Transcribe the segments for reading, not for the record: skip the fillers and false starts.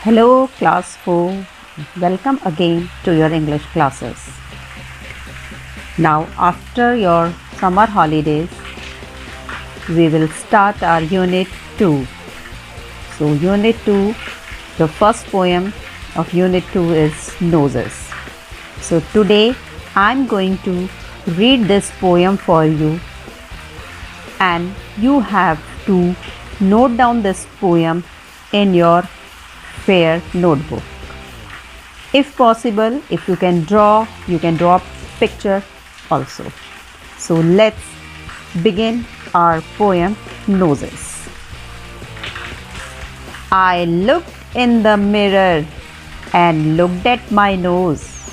Hello class 4, welcome again to your English classes. Now after your summer holidays, we will start our unit 2. So unit 2, the first poem of unit 2 is Noses. So today I am going to read this poem for you and you have to note down this poem in your fair notebook. If possible, if you can draw picture also. So let's begin our poem Noses. I looked in the mirror and looked at my nose.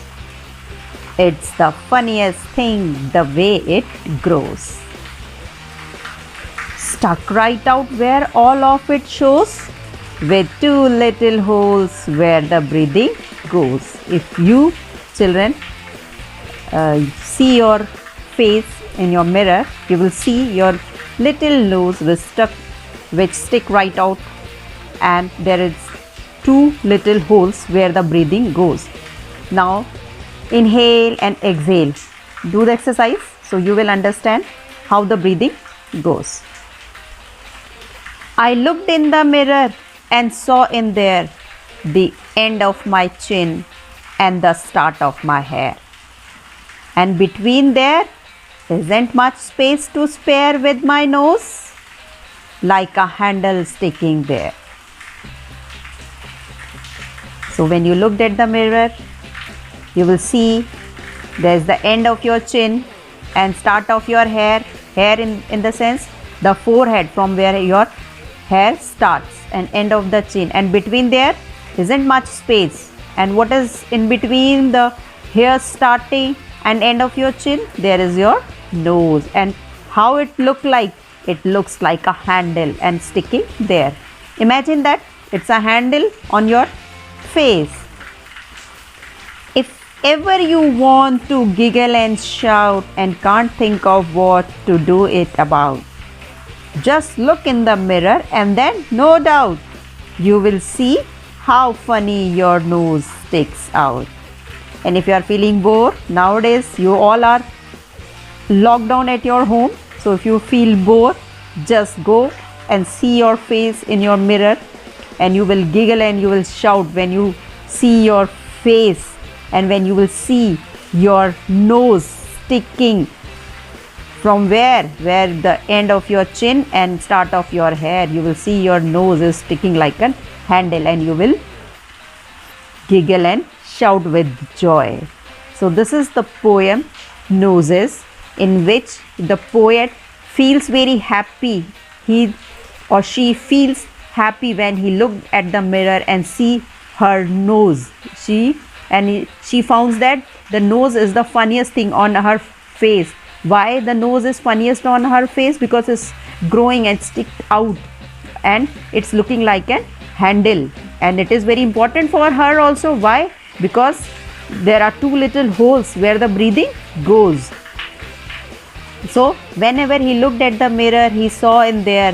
It's the funniest thing the way it grows. Stuck right out where all of it shows, with two little holes where the breathing goes. If you children see your face in your mirror, you will see your little nose which stick right out, and there is two little holes where the breathing goes. Now inhale and exhale. Do the exercise so you will understand how the breathing goes. I looked in the mirror and saw in there the end of my chin and the start of my hair. And between there isn't much space to spare, with my nose like a handle sticking there. So when you looked at the mirror, you will see there's the end of your chin and start of your hair. Hair in the sense the forehead, from where your hair starts, and end of the chin, and between there isn't much space. And what is in between the hair starting and end of your chin? There is your nose. And how it look like? It looks like a handle and sticking there. Imagine that it's a handle on your face. If ever you want to giggle and shout and can't think of what to do it about, just look in the mirror and then no doubt you will see how funny your nose sticks out. And if you are feeling bored, nowadays you all are locked down at your home. So if you feel bored, just go and see your face in your mirror and you will giggle and you will shout when you see your face, and when you will see your nose sticking from where the end of your chin and start of your hair. You will see your nose is sticking like a handle and you will giggle and shout with joy. So this is the poem Noses, in which the poet feels very happy. He or she feels happy when he looked at the mirror and see her nose. She found that the nose is the funniest thing on her face. Why the nose is funniest on her face? Because it's growing and stick out and it's looking like a handle, and it is very important for her also. Why? Because there are two little holes where the breathing goes. So whenever he looked at the mirror, he saw in there,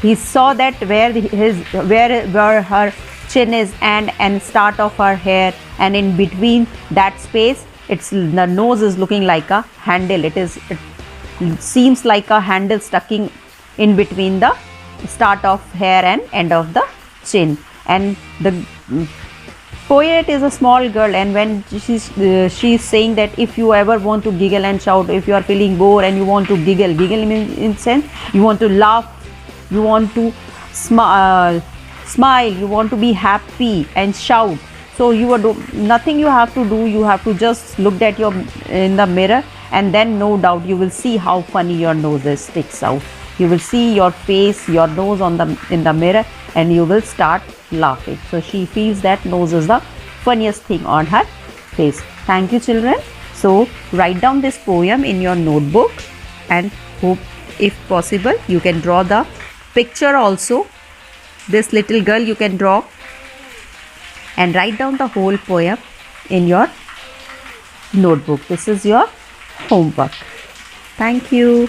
he saw that where her chin is and start of her hair, and in between that space, the nose is looking like a handle. It seems like a handle stucking in between the start of hair and end of the chin. And the poet is a small girl, and when she's saying that if you ever want to giggle and shout, if you are feeling bored and you want to giggle in sense you want to laugh, you want to smile, you want to be happy and shout. So nothing you have to do. You have to just look at in the mirror, and then no doubt you will see how funny your nose sticks out. You will see your face, your nose in the mirror, and you will start laughing. So she feels that nose is the funniest thing on her face. Thank you, children. So write down this poem in your notebook, and hope if possible you can draw the picture also. This little girl you can draw, and write down the whole poem in your notebook. This is your homework. Thank you.